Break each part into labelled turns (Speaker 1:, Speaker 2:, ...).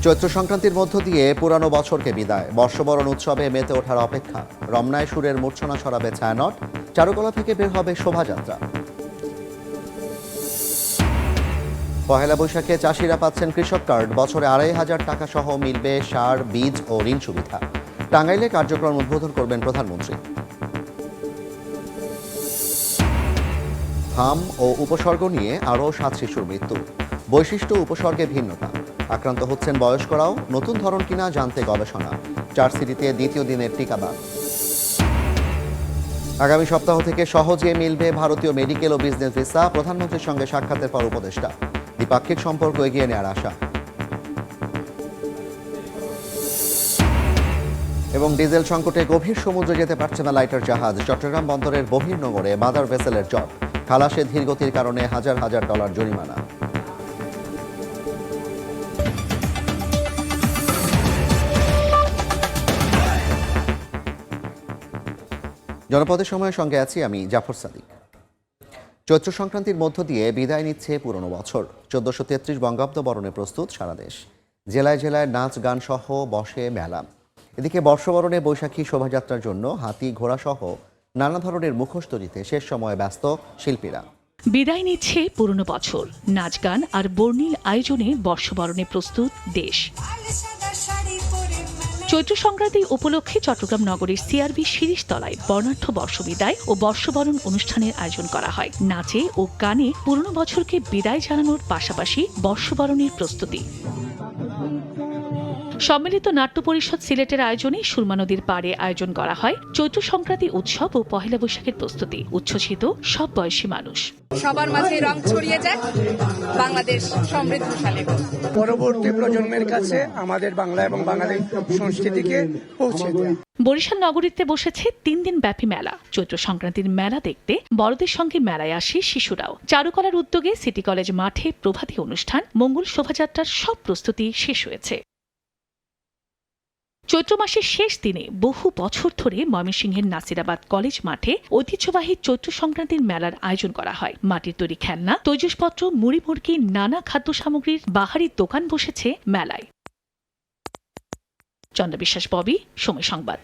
Speaker 1: চৈত্র সংক্রান্তির মধ্য দিয়ে পুরানো বছরকে বিদায়, বর্ষবরণ উৎসবে মেতে ওঠার অপেক্ষা। রমনায় সুরের মূর্ছনা ছড়াবে ছায়ানট, চারুকলা থেকে বের হবে শোভাযাত্রা। পহেলা বৈশাখে চাষিরা পাচ্ছেন কৃষক কার্ড, বছরে ২৫০০ টাকা সহ মিলবে সার, বীজ ও ঋণ সুবিধা। টাঙ্গাইলে কার্যক্রম উদ্বোধন করবেন প্রধানমন্ত্রী। হাম ও উপসর্গ নিয়ে আরও ৭ শিশুর মৃত্যু, বৈশিষ্ট্য উপসর্গে ভিন্নতা। আক্রান্ত হচ্ছেন বয়স্করাও, নতুন ধরন কিনা জানতে গবেষণা। 4 সিটিতে দ্বিতীয় দিনের টিকাদান। আগামী সপ্তাহ থেকে সহজে মিলবে ভারতীয় মেডিকেল ও বিজনেস ভিসা, প্রধানমন্ত্রীর সঙ্গে সাক্ষাতের পর উপদেষ্টা। দ্বিপাক্ষিক সম্পর্ক এগিয়ে নেওয়ার আশা। এবং ডিজেল সংকটে গভীর সমুদ্রে যেতে পারছে না লাইটার জাহাজ, চট্টগ্রাম বন্দরের বহির্নোঙরে মাদার ভেসেলের জট। খালাসে ধীরগতির কারণে হাজার হাজার ডলার জরিমানা। জনপদের সময়ের সঙ্গে আছি আমি জাফর সাদিক। চৈত্র সংক্রান্তির মধ্য দিয়ে বিদায় নিচ্ছে পুরনো বছর। ১৪৩৩ বঙ্গাব্দ বরণে প্রস্তুত সারা দেশ। জেলায় জেলায় নাচ গান সহ বসে মেলা। এদিকে বর্ষবরণে বৈশাখী শোভাযাত্রার জন্য হাতি, ঘোড়া সহ নানা ধরনের মুখোশ তৈরিতে শেষ সময়ে ব্যস্ত শিল্পীরা।
Speaker 2: বিদায় নিচ্ছে পুরনো বছর, নাচ গান আর বর্ণিল আয়োজনে বর্ষবরণে প্রস্তুত দেশ। চৈত্র সংক্রান্তি উপলক্ষে চট্টগ্রাম নগরীর সিআরবি শিরিষতলায় বর্ণাঢ্য বর্ষবিদায় ও বর্ষবরণ অনুষ্ঠানের আয়োজন করা হয়। নাচে ও গানে পুরনো বছরকে বিদায় জানানোর পাশাপাশি বর্ষবরণের প্রস্তুতি। সম্মিলিত নাট্য পরিষদ সিলেটের আয়োজনে সুরমা নদীর পাড়ে আয়োজন করা হয় চৈত্র সংক্রান্তি উৎসব ও পহেলা বৈশাখের প্রস্তুতি। উচ্ছ্বসিত সব বয়সী মানুষ।
Speaker 3: সবার মাঝে রং ছড়িয়ে যাক, বাংলাদেশ সমৃদ্ধশালী হোক।
Speaker 4: পরবর্তী প্রজন্মের কাছে আমাদের বাংলা এবং বাঙালি সংস্কৃতিকে পৌঁছে দেয়।
Speaker 2: বরিশাল নগরীতে বসেছে 3 দিন ব্যাপী মেলা। চৈত্র সংক্রান্তির মেলা দেখতে বড়দের সঙ্গে মেলায় আসে শিশুরাও। চারুকলার উদ্যোগে সিটি কলেজ মাঠে প্রভাতী অনুষ্ঠান, মঙ্গল শোভাযাত্রার সব প্রস্তুতি শেষ হয়েছে। চৈত্র মাসের শেষ দিনে বহু বছর ধরে ময়মনসিংহের নাসিরাবাদ কলেজ মাঠে ঐতিহ্যবাহী চৈত্র সংক্রান্তির মেলার আয়োজন করা হয়। মাটির তৈরি খেলনা, তৈজসপত্র, মুড়ি মুরগি, নানা খাদ্য সামগ্রীর বাহারি দোকান বসেছে মেলায়। চন্দ্র বিশ্বাস, ববি, সময় সংবাদ।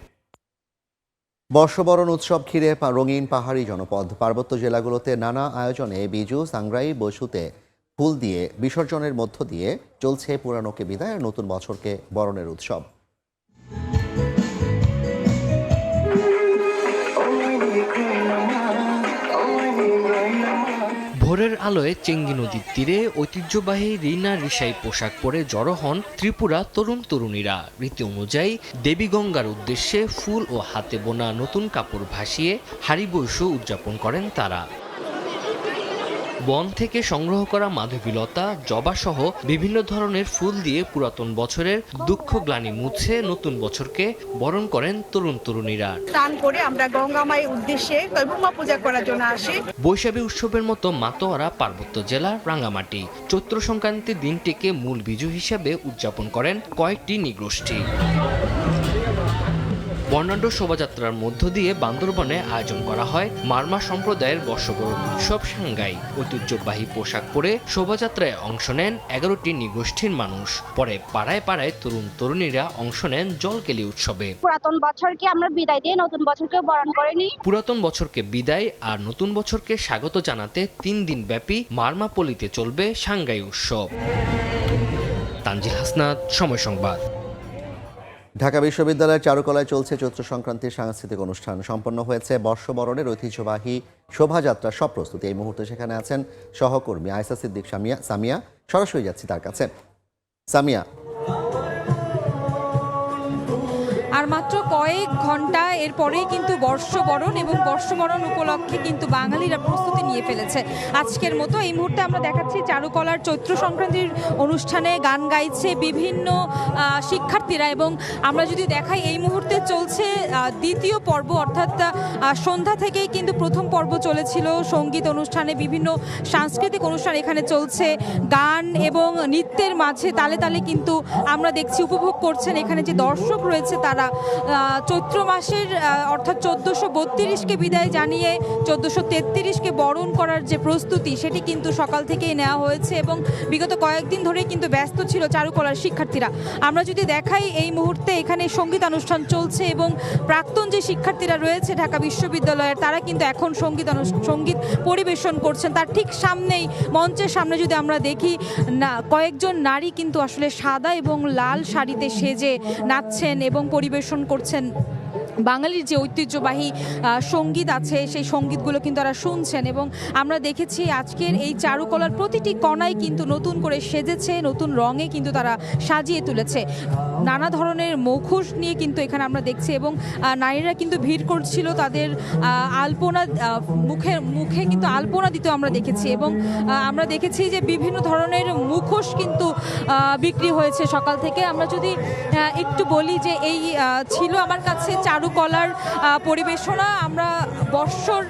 Speaker 1: বর্ষবরণ উৎসব ঘিরে রঙিন পাহাড়ি জনপদ। পার্বত্য জেলাগুলোতে নানা আয়োজনে বিজু, সাংগ্রাই, বসুতে ফুল দিয়ে বিসর্জনের মধ্য দিয়ে চলছে পুরানোকে বিদায় আর নতুন বছরকে বরণের উৎসব।
Speaker 5: ভোরের আলোয় চেঙ্গি নদীর তীরে ঐতিহ্যবাহী রিনা রিসাই পোশাক পরে জড়ো হন ত্রিপুরা তরুণ তরুণীরা। রীতি অনুযায়ী দেবী গঙ্গার উদ্দেশ্যে ফুল ও হাতে বোনা নতুন কাপড় ভাসিয়ে হারিবৈশু উদযাপন করেন তারা। বন থেকে সংগ্রহ করা মাধবীলতা, জবা সহ বিভিন্ন ধরনের ফুল দিয়ে পুরাতন বছরের দুঃখ গ্লানি মুছে নতুন বছরকে বরণ করেন তরুণ তরুণীরা।
Speaker 3: স্নান করে আমরা গঙ্গা মায়ের উদ্দেশ্যে তৈবুমা পূজা করার জন্য আসি।
Speaker 5: বৈশাখী উৎসবের মতো মাতোয়ারা পার্বত্য জেলার রাঙ্গামাটি চৈত্র সংক্রান্তির দিনটিকে মূল বিজু হিসেবে উদযাপন করেন কয়েকটি নৃগোষ্ঠী। বর্ণাঢ্য শোভাযাত্রার মধ্য দিয়ে বান্দরবনে আয়োজন করা হয় মারমা সম্প্রদায়ের বর্ষবরণ উৎসব সাংগাই। ঐতিহ্যবাহী পোশাক পরে শোভাযাত্রায় অংশ নেন 11টি নৃগোষ্ঠীর মানুষ। পরে পাড়ায় পাড়ায় তরুণ তরুণীরা অংশ নেন জলকেলি উৎসবে।
Speaker 6: পুরাতন বছরকে আমরা বিদায় দিয়ে নতুন বছরকে বরণ করে নিই।
Speaker 5: পুরাতন বছরকে বিদায় আর নতুন বছরকে স্বাগত জানাতে 3 দিন ব্যাপী মারমাপল্লিতে চলবে সাংগাই উৎসব। তানজিল হাসনাত, সময় সংবাদ।
Speaker 1: ঢাকা বিশ্ববিদ্যালয়ের চারুকলায় চলছে চৈত্র সংক্রান্তির সাংস্কৃতিক অনুষ্ঠান। সম্পন্ন হয়েছে বর্ষবরণের ঐতিহ্যবাহী শোভাযাত্রার সব প্রস্তুতি। এই মুহূর্তে সেখানে আছেন সহকর্মী আয়েশা সিদ্দিক সামিয়া। সরাসরি যাচ্ছি তার কাছে। সামিয়া,
Speaker 7: আর মাত্র কয়েক ঘন্টা এরপরেই কিন্তু বর্ষবরণ এবং বর্ষবরণ উপলক্ষে কিন্তু বাঙালিরা প্রস্তুতি নিয়ে ফেলেছে। আজকের মতো এই মুহূর্তে আমরা দেখাচ্ছি চারুকলার চৈত্র সংক্রান্তির অনুষ্ঠানে গান গাইছে বিভিন্ন শিক্ষার্থীরা। এবং আমরা যদি দেখাই এই মুহূর্তে চলছে দ্বিতীয় পর্ব, অর্থাৎ সন্ধ্যা থেকেই কিন্তু প্রথম পর্ব চলেছিল সঙ্গীত অনুষ্ঠানে, বিভিন্ন সাংস্কৃতিক অনুষ্ঠান এখানে চলছে। গান এবং নৃত্যের মাঝে তালে তালে কিন্তু আমরা দেখছি উপভোগ করছেন এখানে যে দর্শক রয়েছে তারা। তারা চৈত্র মাসের অর্থাৎ 1432কে বিদায় জানিয়ে 1433কে বরণ করার যে প্রস্তুতি সেটি কিন্তু সকাল থেকেই নেওয়া হয়েছে এবং বিগত কয়েকদিন ধরে কিন্তু ব্যস্ত ছিল চারুকলার শিক্ষার্থীরা। আমরা যদি দেখাই এই মুহূর্তে এখানে সঙ্গীতানুষ্ঠান চলছে এবং প্রাক্তন যে শিক্ষার্থীরা রয়েছে ঢাকা বিশ্ববিদ্যালয়ের তারা কিন্তু এখন সঙ্গীত পরিবেশন করছেন। তার ঠিক সামনেই মঞ্চের সামনে যদি আমরা দেখি কয়েকজন নারী কিন্তু আসলে সাদা এবং লাল শাড়িতে সেজে নাচছেন এবং পরিবেশন করছেন। বাঙালির যে ঐতিহ্যবাহী সঙ্গীত আছে সেই সঙ্গীতগুলো কিন্তু তারা শুনছেন এবং আমরা দেখেছি আজকের এই চারুকলার প্রতিটি কণায় কিন্তু নতুন করে সেজেছে, নতুন রঙে কিন্তু তারা সাজিয়ে তুলেছে। নানা ধরনের মুখোশ নিয়ে কিন্তু এখানে আমরা দেখছি এবং নারীরা কিন্তু ভিড় করছিল, তাদের আলপনা মুখে কিন্তু আলপনা দিতেও আমরা দেখেছি এবং আমরা দেখেছি যে বিভিন্ন ধরনের মুখোশ কিন্তু বিক্রি হয়েছে সকাল থেকে। আমরা যদি একটু বলি যে এই ছিল আমার কাছে চারুকলার পরিবেশনা। আমরা বর্ষর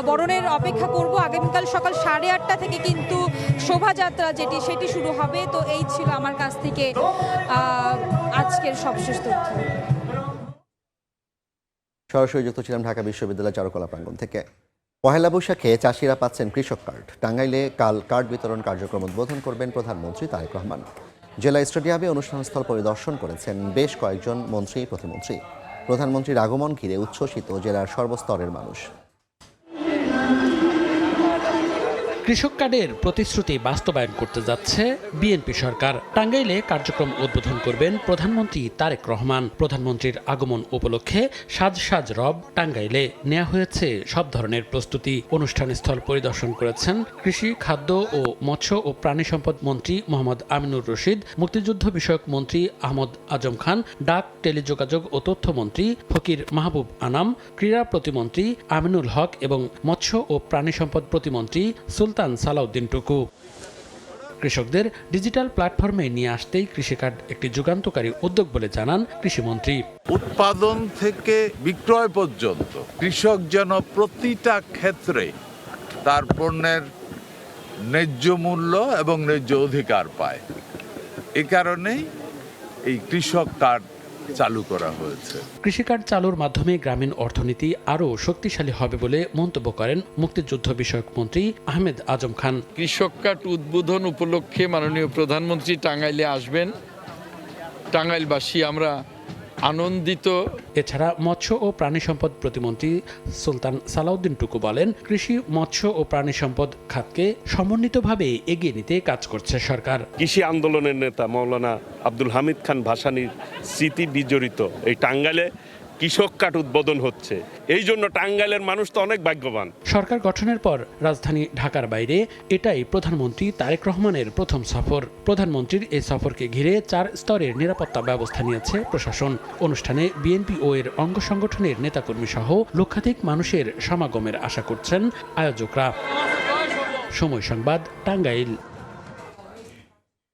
Speaker 7: বরণের অপেক্ষা করব। আগামীকাল সকাল 8:30 থেকে কিন্তু শোভাযাত্রা সেটি শুরু হবে। তো এই ছিল আমার কাছ থেকে আজকের সবশেষ তথ্য।
Speaker 1: সরাসরি যুক্ত ছিলাম ঢাকা বিশ্ববিদ্যালয় চারুকলা প্রাঙ্গণ থেকে। পহেলা বৈশাখে চাষিরা পাচ্ছেন কৃষক কার্ড। টাঙ্গাইলে কাল কার্ড বিতরণ কার্যক্রম উদ্বোধন করবেন প্রধানমন্ত্রী তারেক রহমান। জেলা স্টেডিয়ামে অনুষ্ঠানস্থল পরিদর্শন করেছেন বেশ কয়েকজন মন্ত্রী প্রতিমন্ত্রী। প্রধানমন্ত্রীর আগমন ঘিরে উচ্ছ্বসিত জেলার সর্বস্তরের মানুষ।
Speaker 8: কৃষক কার্ডের প্রতিশ্রুতি বাস্তবায়ন করতে যাচ্ছে বিএনপি সরকার। টাঙ্গাইলে কার্যক্রম উদ্বোধন করবেন প্রধানমন্ত্রী তারেক রহমান। প্রধানমন্ত্রীর আগমন উপলক্ষে সাজ রব টাঙ্গাইলে নেওয়া হয়েছে সব ধরনের প্রস্তুতি। অনুষ্ঠানস্থল পরিদর্শন করেছেন কৃষি, খাদ্য ও মৎস্য ও প্রাণী সম্পদ মন্ত্রী মোহাম্মদ আমিনুর রশিদ, মুক্তিযুদ্ধ বিষয়ক মন্ত্রী আহমদ আজম খান, ডাক, টেলিযোগাযোগ ও তথ্য মন্ত্রী ফকির মাহবুব আনাম, ক্রীড়া প্রতিমন্ত্রী আমিনুল হক এবং মৎস্য ও প্রাণী সম্পদ প্রতিমন্ত্রী সুলতান সালাউদ্দিন টুকু। কৃষকদের ডিজিটাল প্ল্যাটফর্মে নিয়ে আসতেই কৃষিকার্ড একটি যুগান্তকারী উদ্যোগ বলে জানান কৃষিমন্ত্রী।
Speaker 9: উৎপাদন থেকে বিক্রয় পর্যন্ত কৃষক যেন প্রতিটা ক্ষেত্রে তার পণ্যের ন্যায্য মূল্য এবং ন্যায্য অধিকার পায়। এ কারণেই এই কৃষক কার্ড চালু করা হয়েছে।
Speaker 8: কৃষিকার্ড চালুর মাধ্যমে গ্রামীণ অর্থনীতি আরও শক্তিশালী হবে বলে মন্তব্য করেন মুক্তিযুদ্ধ বিষয়ক মন্ত্রী আহমেদ আজম খান।
Speaker 10: কৃষক কার্ড উদ্বোধন উপলক্ষে মাননীয় প্রধানমন্ত্রী টাঙ্গাইলে আসবেন। টাঙ্গাইলবাসী আমরা আনন্দিত।
Speaker 8: এছাড়া মৎস্য ও প্রাণী সম্পদ প্রতিমন্ত্রী সুলতান সালাউদ্দিন টুকু বলেন, কৃষি, মৎস্য ও প্রাণী সম্পদ খাতকে সমন্বিতভাবে এগিয়ে নিতে কাজ করছে সরকার।
Speaker 11: কৃষি আন্দোলনের নেতা মাওলানা আব্দুল হামিদ খান ভাসানীর স্মৃতি বিজড়িত এই টাঙ্গাইলে কৃষক কার্ড উদ্বোধন হচ্ছে। এই জন্য টাঙ্গাইলের মানুষ তো অনেক ভাগ্যবান।
Speaker 8: সরকার গঠনের পর রাজধানী ঢাকার বাইরে এটাই প্রধানমন্ত্রী তারেক রহমানের প্রথম সফর। প্রধানমন্ত্রীর এই সফরকে ঘিরে 4 স্তরের নিরাপত্তা ব্যবস্থা নিয়েছে প্রশাসন। অনুষ্ঠানে বিএনপি ও এর অঙ্গ সংগঠনের নেতাকর্মী সহ লক্ষাধিক মানুষের সমাগমের আশা করছেন আয়োজকরা। সময় সংবাদ, টাঙ্গাইল।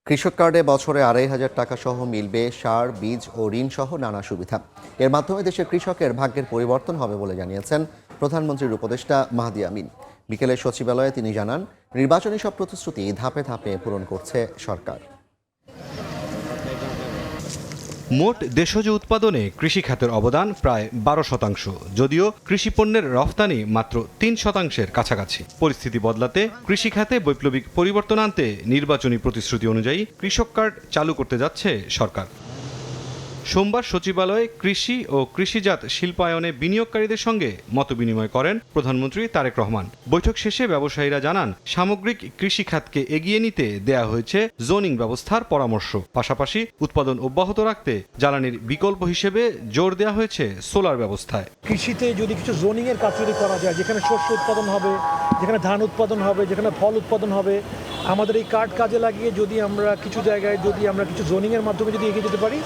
Speaker 1: কৃষক কার্ডে বছরে 2,500 টাকা সহ মিলবে সার, বীজ ও ঋণ সহ নানা সুবিধা। এর মাধ্যমে দেশের কৃষকের ভাগ্যের পরিবর্তন হবে বলে জানিয়েছেন প্রধানমন্ত্রীর উপদেষ্টা মাহদি আমিন। বিকেলে সচিবালয়ে তিনি জানান, নির্বাচনী সব প্রতিশ্রুতি ধাপে ধাপে পূরণ করছে সরকার।
Speaker 12: মোট দেশজ উৎপাদনে কৃষি খাতের অবদান প্রায় 12%, যদিও কৃষি পণ্যের রফতানি মাত্র 3%-এর কাছাকাছি। পরিস্থিতি বদলাতে কৃষি খাতে বৈপ্লবিক পরিবর্তন আনতে নির্বাচনী প্রতিশ্রুতি অনুযায়ী কৃষক কার্ড চালু করতে যাচ্ছে সরকার। সোমবার সচিবালয়ে কৃষি ও কৃষিজাত শিল্পায়নে বিনিয়োগকারীদের সঙ্গে মতবিনিময় করেন প্রধানমন্ত্রী তারেক রহমান। বৈঠক শেষে ব্যবসায়ীরা জানান, সামগ্রিক কৃষি খাতকে এগিয়ে নিতে দেয়া হয়েছে জোনিং ব্যবস্থার পরামর্শ। পাশাপাশি উৎপাদন অব্যাহত রাখতে জ্বালানির বিকল্প হিসেবে জোর দেওয়া হয়েছে সোলার ব্যবস্থায়।
Speaker 13: কৃষিতে যদি কিছু জোনিং এর কাজ যদি করা যায়, যেখানে শস্য উৎপাদন হবে, যেখানে ধান উৎপাদন হবে, যেখানে ফল উৎপাদন হবে, আমাদের এই কার্ড কাজে লাগিয়ে যদি আমরা কিছু জায়গায় কিছু জোনিং এর মাধ্যমে যদি এগিয়ে যেতে পারি,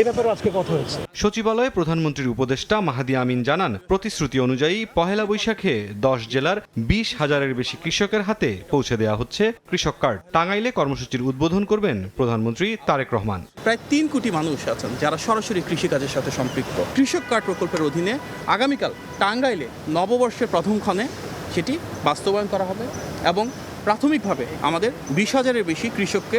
Speaker 13: এ ব্যাপারে আজকে কথা হয়েছে। সচিবালয়ে প্রধানমন্ত্রীর উপদেষ্টা মাহদি আমিন জানান, প্রতিশ্রুতি অনুযায়ী পহেলা বৈশাখে 10 জেলার 20,000-এর বেশি কৃষকের হাতে পৌঁছে দেওয়া হচ্ছে কৃষক কার্ড। টাঙ্গাইলে কর্মসূচির উদ্বোধন করবেন প্রধানমন্ত্রী তারেক রহমান।
Speaker 14: প্রায় 3 কোটি মানুষ আছেন যারা সরাসরি কৃষিকাজের সাথে সম্পৃক্ত। কৃষক কার্ড প্রকল্পের অধীনে আগামীকাল টাঙ্গাইলে নববর্ষের প্রথম ক্ষণে সেটি বাস্তবায়ন করা হবে এবং প্রাথমিকভাবে আমাদের 20,000-এর বেশি কৃষককে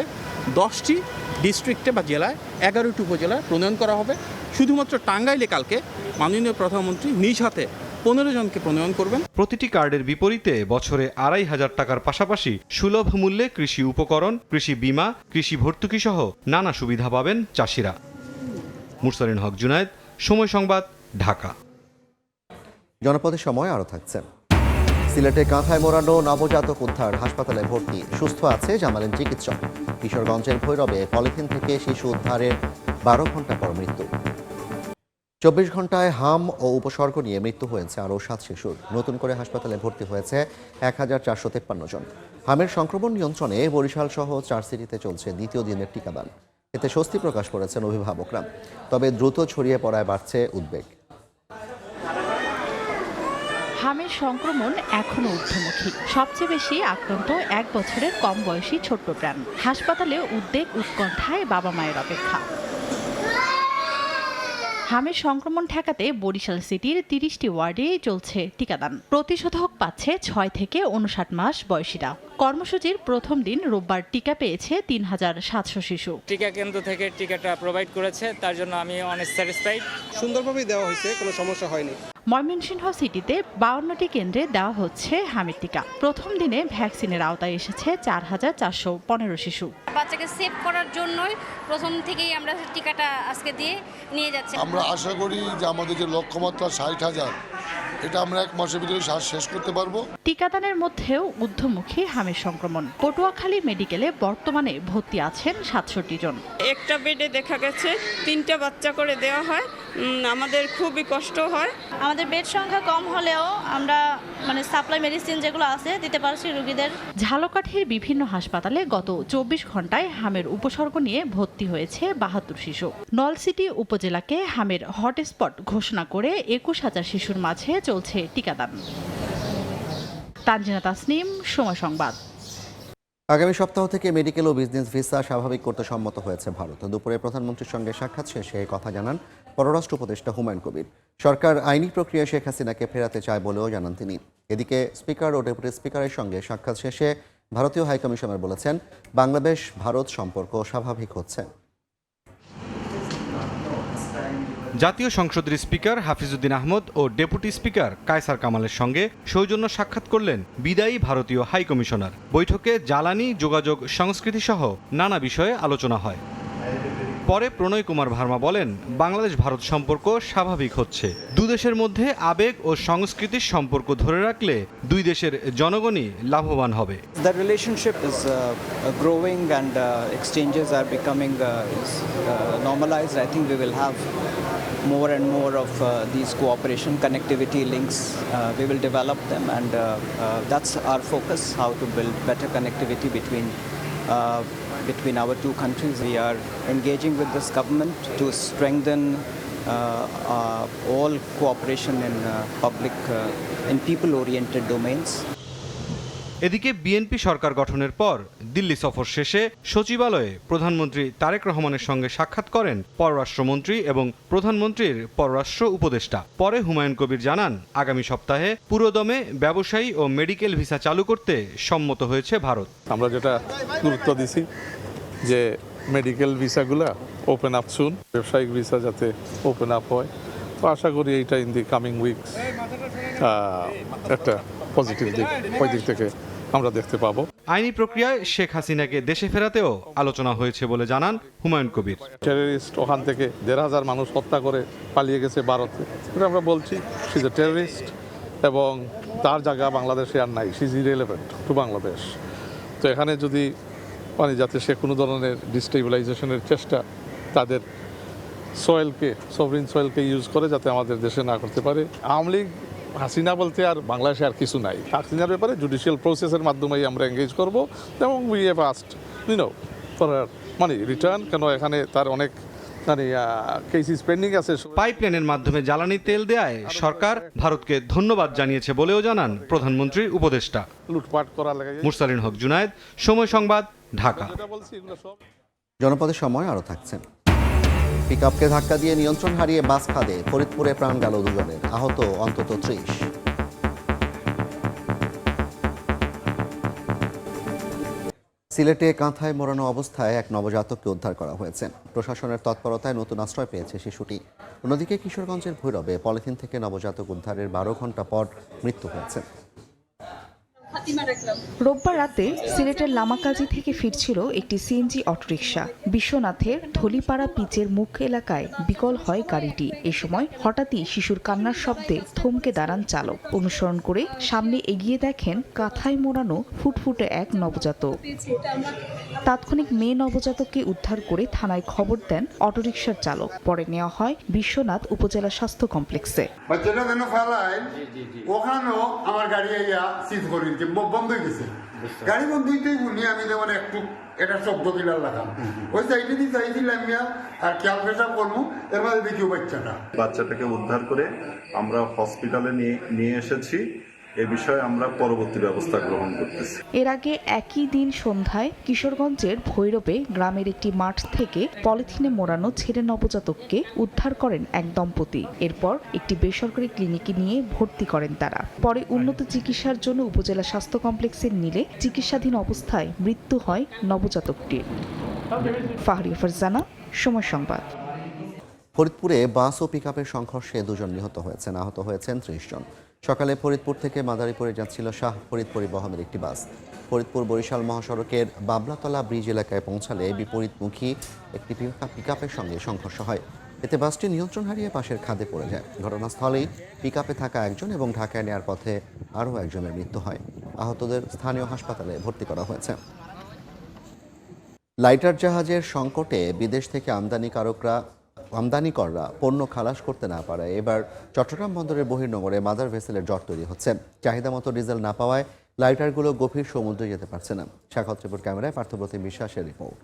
Speaker 14: 10টি ডিস্ট্রিক্টে বা জেলায় 11টি উপজেলায় প্রণয়ন করা হবে। শুধুমাত্র টাঙ্গাইলে কালকে মাননীয় প্রধানমন্ত্রী নিজ হাতে 15 জনকে প্রণয়ন করবেন।
Speaker 12: প্রতিটি কার্ডের বিপরীতে বছরে 2,500 টাকার পাশাপাশি সুলভ মূল্যে কৃষি উপকরণ, কৃষি বীমা, কৃষি ভর্তুকি সহ নানা সুবিধা পাবেন চাষিরা। মুরসালিন হক জুনায়েদ, সময় সংবাদ, ঢাকা।
Speaker 1: জনপদের সময় আরও থাকছে। সিলেটে কাঁথায় মোড়ানো নবজাতক উদ্ধার, হাসপাতালে ভর্তি, সুস্থ আছে জানালেন চিকিৎসক। কিশোরগঞ্জের ভৈরবে পলিথিন থেকে শিশু উদ্ধারের 12 ঘন্টা পর মৃত্যু। 24 ঘন্টায় হাম ও উপসর্গ নিয়ে মৃত্যু হয়েছে আরও 7 শিশুর। নতুন করে হাসপাতালে ভর্তি হয়েছে 1453 জন। হামের সংক্রমণ নিয়ন্ত্রণে বরিশাল সহ 4 সিটিতে চলছে দ্বিতীয় দিনের টিকাদান। এতে স্বস্তি প্রকাশ করেছেন অভিভাবকরা, তবে দ্রুত ছড়িয়ে পড়ায় বাড়ছে উদ্বেগ।
Speaker 2: হামের সংক্রমণ এখনো ঊর্ধ্বমুখী। সবচেয়ে বেশি আক্রান্ত 1 বছরের কম বয়সী ছোট্ট প্রাণ। হাসপাতালে উদ্বেগ উৎকণ্ঠায় বাবা মায়ের অপেক্ষা। হামের সংক্রমণ ঠেকাতে বরিশাল সিটির 30টি ওয়ার্ডে চলছে টিকাদান। প্রতিষেধক পাচ্ছে 6 থেকে 59 মাস বয়সীরা। কর্মসূচির প্রথম দিন রোববার টিকা পেয়েছে 3700 শিশু।
Speaker 15: টিকা কেন্দ্র থেকে টিকাটা প্রোভাইড করেছে, তার জন্য আমি অনেক স্যাটিসফাইড।
Speaker 16: সুন্দরভাবে দেওয়া হয়েছে, কোনো সমস্যা হয়নি।
Speaker 2: ময়মনসিংহ সিটিতে 52টি কেন্দ্রে দেওয়া হচ্ছে হামের টিকা। প্রথম দিনে ভ্যাকসিনের আওতায় এসেছে 4415 শিশু।
Speaker 6: বাচ্চাকে সেভ করার জন্যই প্রথম থেকেই আমরা টিকাটা আজকে দিয়ে নিয়ে যাচ্ছি।
Speaker 17: আমরা আশা করি যে আমাদের যে লক্ষ্যমাত্রা 60,000, এটা আমরা 1 মাসের ভিতরে শেষ করতে পারবো।
Speaker 2: টিকাদানের মধ্যেও ঊর্ধ্বমুখী হামের সংক্রমণ। পটুয়াখালী মেডিকেলে বর্তমানে ভর্তি আছেন 67 জন।
Speaker 18: একটা বেডে দেখা গেছে 3টা বাচ্চা করে দেওয়া হয়। আমাদের খুবই কষ্ট হয়।
Speaker 6: আমাদের বেড সংখ্যা কম হলেও আমরা সাপ্লাই মেডিসিন যেগুলো আছে দিতে পারছি রোগীদের।
Speaker 2: ঝালকাঠির বিভিন্ন হাসপাতালে গত 24 ঘন্টায় হামের উপসর্গ নিয়ে ভর্তি হয়েছে 72 শিশু। নলছিটি উপজেলাকে হামের হটস্পট ঘোষণা করে 21,000 শিশুর মাঝে চলছে টিকাদান। তানজিনা তাসনিম, সময় সংবাদ।
Speaker 1: আগামী সপ্তাহ থেকে মেডিকেল ও বিজনেস ভিসা স্বাভাবিক করতে সম্মত হয়েছে ভারত। দুপুরে প্রধানমন্ত্রীর সঙ্গে সাক্ষাৎ শেষে কথা জানান পররাষ্ট্র উপদেষ্টা হুমায়ুন কবির। সরকার আইনি প্রক্রিয়ায় শেখ হাসিনাকে ফেরাতে চায় বলেও জানান তিনি। এদিকে স্পিকার ও ডেপুটি স্পিকারের সঙ্গে সাক্ষাৎ শেষে ভারতীয় হাইকমিশনার বলেছেন, বাংলাদেশ ভারত সম্পর্ক স্বাভাবিক হচ্ছে।
Speaker 12: জাতীয় সংসদের স্পিকার হাফিজউদ্দিন আহমদ ও ডেপুটি স্পিকার কায়সার কামালের সঙ্গে সৌজন্য সাক্ষাৎ করলেন বিদায়ী ভারতীয় হাইকমিশনার। বৈঠকে জ্বালানি, যোগাযোগ, সংস্কৃতি সহ নানা বিষয়ে আলোচনা হয়। পরে প্রণয় কুমার ভার্মা বলেন, বাংলাদেশ ভারত সম্পর্ক স্বাভাবিক হচ্ছে। দুদেশের মধ্যে আবেগ ও সংস্কৃতির সম্পর্ক ধরে রাখলে দুই দেশের জনগণই লাভবান হবে।
Speaker 19: The relationship is growing and exchanges are becoming normalized. I think we will have more and more of these cooperation connectivity links. We will develop them and that's our focus, how to build better connectivity between our two countries. We are engaging with this government to strengthen all cooperation in public, in people-oriented domains.
Speaker 12: এদিকে BNP সরকার গঠনের পর দিল্লি সফর শেষে সচিবালয়ে প্রধানমন্ত্রী তারেক রহমানের সঙ্গে সাক্ষাৎ করেন পররাষ্ট্রমন্ত্রী এবং প্রধানমন্ত্রীর পররাষ্ট্র উপদেষ্টা। পরে হুমায়ুন কবির জানান, আগামী সপ্তাহে পুরোদমে ব্যবসায়ী ও মেডিকেল ভিসা চালু করতে সম্মত হয়েছে ভারত।
Speaker 20: আমরা যেটা গুরুত্ব দিছি যে মেডিকেল ভিসাগুলা ওপেন আপ সুন, ব্যবসায়িক ভিসা যাতে ওপেন আপ হয়। তো আশা করি এইটা ইন দি কামিং উইকস একটা পজিটিভ দিক, ওই দিক থেকে আমরা দেখতে পাবো।
Speaker 12: আইনি প্রক্রিয়ায় শেখ হাসিনাকে দেশে ফেরাতেও আলোচনা হয়েছে বলে জানান হুমায়ুন কবির।
Speaker 20: টেররিস্ট ওখান থেকে 1,500 মানুষ হত্যা করে পালিয়ে গেছে ভারতে, এটা আমরা বলছি শি ইজ এ টেররিস্ট এবং তার জায়গা বাংলাদেশে আর নাই, she is irrelevant two Bangladesh. তো এখানে যদি যাতে সে কোনো ধরনের ডিস্টেবিলাইজেশনের চেষ্টা তাদের সয়েলকে, সভরিন সয়েলকে ইউজ করে যাতে আমাদের দেশে না করতে পারে। আওয়ামী লীগ, হাসিনা বলতে আর বাংলাদেশে আর কিছু নাই। হাসিনার ব্যাপারে জুডিশিয়াল প্রসেসের মাধ্যমেই আমরা এঙ্গেজ করব এবং we have asked for return, কেন এখানে তার অনেক কেসেস পেন্ডিং আছে।
Speaker 12: পাইপলাইনের মাধ্যমে জ্বালানি তেল দেয়ায় সরকার ভারতকে ধন্যবাদ জানিয়েছে বলেও জানান প্রধানমন্ত্রীর উপদেষ্টা।
Speaker 20: লুটপাট করা লাগে।
Speaker 12: মুরসালিন হক জুনায়েদ, সময় সংবাদ, ঢাকা।
Speaker 1: জনপদের সময় আরও থাকছেন। পিকআপকে ধাক্কা দিয়ে নিয়ন্ত্রণ হারিয়ে বাস খাদে, ফরিদপুরে প্রাণ গেল 2 জনের, আহত অন্তত 30। সিলেটে কাঁথায় মোড়ানো অবস্থায় এক নবজাতককে উদ্ধার করা হয়েছে। প্রশাসনের তৎপরতায় নতুন আশ্রয় পেয়েছে শিশুটি। অন্যদিকে কিশোরগঞ্জের ভৈরবে পলিথিন থেকে নবজাতক উদ্ধারের 12 ঘন্টা পর মৃত্যু হয়েছে।
Speaker 21: রোববার রাতে সিলেটের লামাকাজি থেকে ফিরছিল একটি সিএনজি অটোরিকশা। বিশ্বনাথের ধলিপাড়া পিচের মুখ এলাকায় বিকল হয় গাড়িটি। এ সময় হঠাৎই শিশুর কান্নার শব্দে থমকে দাঁড়ান চালক। অনুসরণ করে সামনে এগিয়ে দেখেন কাঁথায় মোড়ানো ফুটফুটে এক নবজাতক। তাৎক্ষণিক মেয়ে নবজাতককে উদ্ধার করে থানায় খবর দেন অটোরিকশার চালক। পরে নেওয়া হয় বিশ্বনাথ উপজেলা স্বাস্থ্য কমপ্লেক্সে।
Speaker 22: ওখানেও আমার গাড়ি সিজ করে বন্ধ হয়ে গেছে। গাড়ি বন্ধ হইতেই শুনি আমি যেমন একটু এটা শব্দ কিনা লাগাম, ওই সাইডে দিয়ে চাইছিলাম আর খেয়াল পেশাব করবো, এর মধ্যে দেখিও বাচ্চাটাকে
Speaker 23: উদ্ধার করে আমরা হসপিটালে নিয়ে এসেছি। এ বিষয়ে আমরা পরবর্তী ব্যবস্থা গ্রহণ করতেছি।
Speaker 21: এর আগে একই দিন সন্ধ্যায় কিশোরগঞ্জের ভৈরবে গ্রামের একটি মাঠ থেকে পলিথিনে মোড়ানো ছেলে নবজাতককে উদ্ধার করেন এক দম্পতি। এরপর একটি বেসরকারি ক্লিনিকে নিয়ে ভর্তি করেন তারা। পরে উন্নত চিকিৎসার জন্য উপজেলা স্বাস্থ্য কমপ্লেক্সে নিলে চিকিৎসাধীন অবস্থায় মৃত্যু হয় নবজাতকটির। ফাহরিয়া ফারজানা, সময় সংবাদ।
Speaker 1: ফরিদপুরে বাস ও পিকআপের সংঘর্ষে 2 জন নিহত হয়েছেন, আহত হয়েছেন 30 জন। সকালে ফরিদপুর থেকে মাদারীপুরে যাচ্ছিল শাহ ফরিদ পরিবহনের একটি বাস। ফরিদপুর বরিশাল মহাসড়কের বাবলাতলা ব্রিজ এলাকায় পৌঁছালে বিপরীতমুখী একটি পিকআপের সঙ্গে সংঘর্ষ হয়। এতে বাসটি নিয়ন্ত্রণ হারিয়ে পাশের খাদে পড়ে যায়। ঘটনাস্থলেই পিকআপে থাকা একজন এবং ঢাকায় নেওয়ার পথে আরও একজনের মৃত্যু হয়। আহতদের স্থানীয় হাসপাতালে ভর্তি করা হয়েছে। লাইটার জাহাজের সংকটে বিদেশ থেকে আমদানিকররা পণ্য খালাস করতে না পারায় এবার চট্টগ্রাম বন্দরের বহির্নোঙরে মাদার ভেসেলের জট তৈরি হচ্ছে। চাহিদা মতো ডিজেল না পাওয়ায় লাইটারগুলো গভীর সমুদ্রে যেতে পারছে না। সাক্ষাৎ রিপোর্ট ক্যামেরায় পার্থপ্রতিম বিশ্বাসের রিপোর্ট।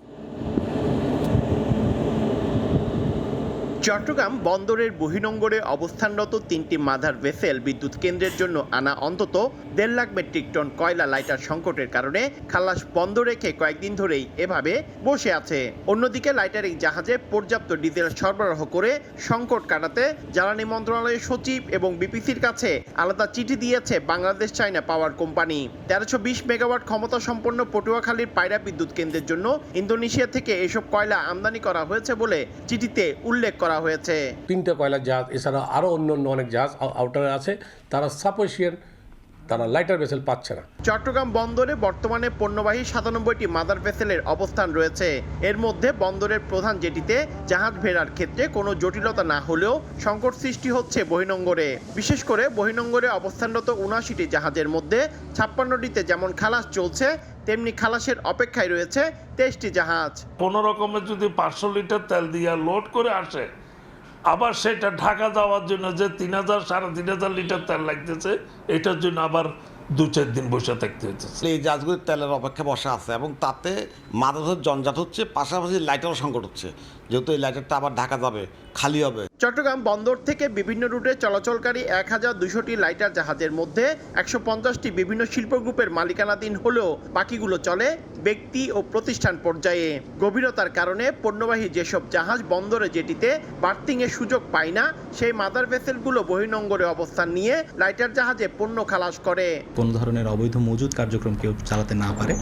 Speaker 24: চট্টগ্রাম বন্দরের বহির্নোঙরে অবস্থানরত 3টি মাদার ভেসেল বিদ্যুৎ কেন্দ্রের জন্য আনা অন্তত 1.5 লাখ মেট্রিক টন কয়লা লাইটার সংকটের কারণে খালাস বন্ধ রেখে কয়েকদিন ধরেই এভাবে বসে আছে। অন্যদিকে লাইটারিং জাহাজে পর্যাপ্ত ডিজেল সরবরাহ করে সংকট কাটাতে জ্বালানি মন্ত্রণালয়ের সচিব এবং বিপিসির কাছে আলাদা চিঠি দিয়েছে বাংলাদেশ চায়না পাওয়ার কোম্পানি। 1320 মেগাওয়াট ক্ষমতা সম্পন্ন পটুয়াখালীর পায়রা বিদ্যুৎ কেন্দ্রের জন্য ইন্দোনেশিয়া থেকে এসব কয়লা আমদানি করা হয়েছে বলে চিঠিতে উল্লেখ করা হয়েছে।
Speaker 25: 3টা কয়লা জাহাজ এছাড়া আরো অন্যান্য অনেক জাহাজ আউটারে আছে, তারা সাফিসিয়েন্ট তারা লাইটার ভেসেল পাচ্ছে না।
Speaker 24: চট্টগ্রাম বন্দরে বর্তমানে পণ্যবাহী 97টি মাদার ভেসেলের অবস্থান রয়েছে। এর মধ্যে বন্দরের প্রধান জেটিতে জাহাজ ভেড়ার ক্ষেত্রে কোনো জটিলতা না হলেও সংকট সৃষ্টি হচ্ছে বহির্নোঙরে। বিশেষ করে বহির্নোঙরে অবস্থানরত 79টি জাহাজের মধ্যে 56টিতে যেমন খালাস চলছে, তেমনি খালাসের অপেক্ষায় রয়েছে 23টি জাহাজ।
Speaker 26: কোনো রকমের যদি 500 লিটার তেল দিয়ে লোড করে আসে, আবার সেটা ঢাকা যাওয়ার জন্য যে 3000 3500 লিটার তেল লাগতেছে, এটার জন্য আবার 2-4 দিন বসে থাকতে হচ্ছে।
Speaker 27: এই জাহাজগুলির তেলের অপেক্ষা বসা আছে এবং তাতে মাদার জঞ্জাট হচ্ছে, পাশাপাশি লাইটারও সংকট হচ্ছে, যেহেতু এই লাইটারটা আবার ঢাকা যাবে, খালি হবে।
Speaker 24: চট্টগ্রাম বন্দর থেকে বিভিন্ন রুটে চলাচলকারী 1200টি লাইটার জাহাজের মধ্যে 150টি বিভিন্ন শিল্প গ্রুপের মালিকানাধীন হলেও বাকিগুলো চলে ব্যক্তি ও প্রতিষ্ঠান পর্যায়ে। গভীরতার কারণে পণ্যবাহী যেসব জাহাজ বন্দরে জেটিতে বার্থিংয়ের সুযোগ পায় না, সেই মাদার ভেসেলগুলো বহির্নোঙরে অবস্থান নিয়ে লাইটার জাহাজে পণ্য খালাস করে।
Speaker 28: কোনো ধরনের অবৈধ মজুদ কার্যক্রম কেউ চালাতে না পারে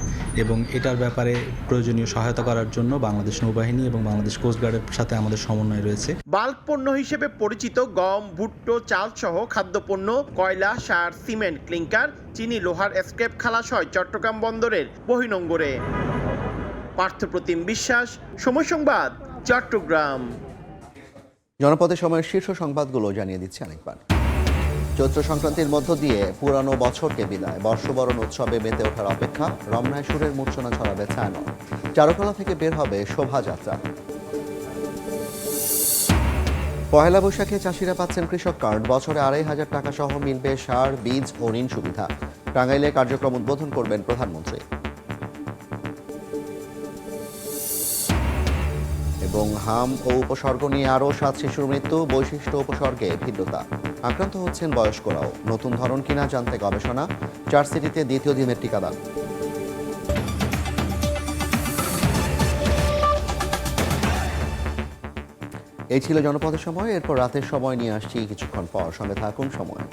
Speaker 28: এবং এটার ব্যাপারে প্রয়োজনীয় সহায়তা করার জন্য বাংলাদেশ নৌবাহিনী এবং বাংলাদেশ কোস্টগার্ডের সাথে আমাদের সমন্বয় রয়েছে।
Speaker 24: বাল্ক পণ্য হিসেবে পরিচিত গম, ভুট্টো, চাল সহ খাদ্যপণ্য, কয়লা, সার, সিমেন্ট, ক্লিংকার, চিনি, লোহার স্ক্র্যাপ খালাস হয় চট্টগ্রাম বন্দরের বহির্নোঙরে। পার্থপ্রতিম বিশ্বাস, সময় সংবাদ, চট্টগ্রাম।
Speaker 1: জনপদের সময়ের শীর্ষ সংবাদগুলো জানিয়ে দিচ্ছে আরেকবার। চৈত্র সংক্রান্তির মধ্য দিয়ে পুরানো বছরকে বিদায়, বর্ষবরণ উৎসবে মেতে ওঠার অপেক্ষা। রমনায় সুরের মূর্ছনা ছড়াবে ছায়ানট। চারুকলা থেকে বের হবে শোভাযাত্রা। পহেলা বৈশাখে চাষিরা পাচ্ছেন কৃষক কার্ড। বছরে 2500 টাকা সহ মিলবে সার, বীজ ও ঋণ সুবিধা। টাঙ্গাইলে কার্যক্রম উদ্বোধন করবেন প্রধানমন্ত্রী। এবং হাম ও উপসর্গ নিয়ে আরও 7 শিশুর মৃত্যু। বৈশিষ্ট্য উপসর্গে ভিন্নতা। আক্রান্ত হচ্ছেন বয়স্করাও। নতুন ধরন কিনা জানতে গবেষণা। 4 সিটিতে দ্বিতীয় দিনের টিকাদান। এই ছিল জনপদের সময়। এরপর রাতের সময় নিয়ে আসছি কিছুক্ষণ পর। সঙ্গে থাকুন সময়।